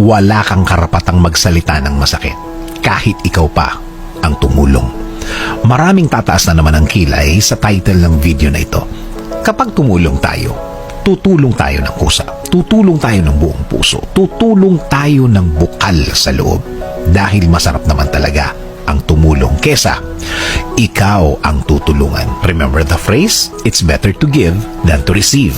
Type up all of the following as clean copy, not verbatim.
wala kang karapatang magsalita ng masakit kahit ikaw pa ang tumulong. Maraming tataas na naman ang kilay sa title ng video na ito. Kapag tumulong tayo, tutulong tayo ng kusa, tutulong tayo ng buong puso, tutulong tayo ng bukal sa loob, dahil masarap naman talaga ang tumulong kesa ikaw ang tutulungan. Remember the phrase, it's better to give than to receive.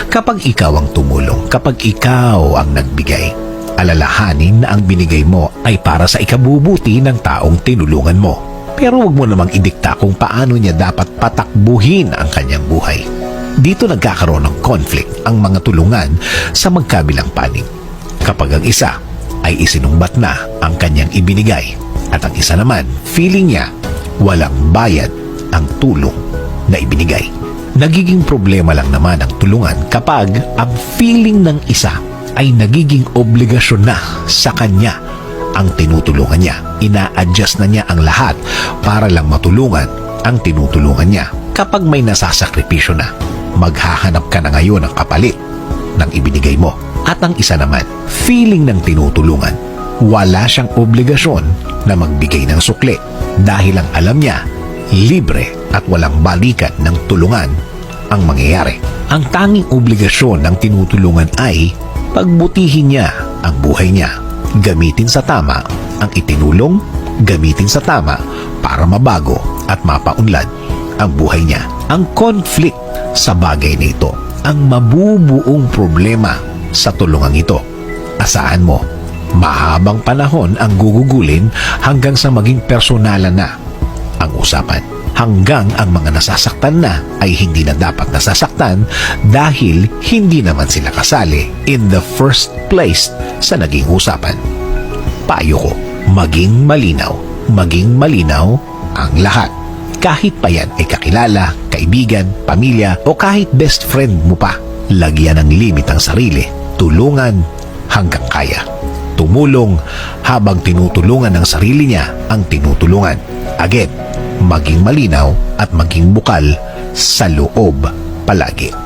Kapag ikaw ang tumulong, kapag ikaw ang nagbigay, alalahanin na ang binigay mo ay para sa ikabubuti ng taong tinulungan mo. Pero huwag mo namang idikta kung paano niya dapat patakbuhin ang kanyang buhay. Dito nagkakaroon ng conflict ang mga tulungan sa magkabilang panig. Kapag ang isa ay isinumbat na ang kanyang ibinigay at ang isa naman feeling niya walang bayad ang tulong na ibinigay. Nagiging problema lang naman ang tulungan kapag ang feeling ng isa ay nagiging obligasyon na sa kanya ang tinutulungan niya. Ina-adjust na niya ang lahat para lang matulungan ang tinutulungan niya. Kapag may nasasakripisyo na, maghahanap ka na ngayon ng kapalit ng ibinigay mo. At ang isa naman, feeling ng tinutulungan, wala siyang obligasyon na magbigay ng sukli dahil ang alam niya, libre at walang balikan ng tulungan ang mangyayari. Ang tanging obligasyon ng tinutulungan ay pagbutihin niya ang buhay niya. Gamitin sa tama ang itinulong, gamitin sa tama para mabago at mapaunlad ang buhay niya. Ang conflict sa bagay na ito ang mabubuong problema sa tulungang ito. Asahan mo, mahabang panahon ang gugugulin hanggang sa maging personalan na ang usapan. Hanggang ang mga nasasaktan na ay hindi na dapat nasasaktan dahil hindi naman sila kasali in the first place sa naging usapan. Payo ko, maging malinaw ang lahat. Kahit pa yan ay kakilala, kaibigan, pamilya o kahit best friend mo pa. Lagyan ng limit ang sarili. Tulungan hanggang kaya. Tumulong habang tinutulungan ng sarili niya ang tinutulungan. Again, maging malinaw at maging bukal sa loob palagi.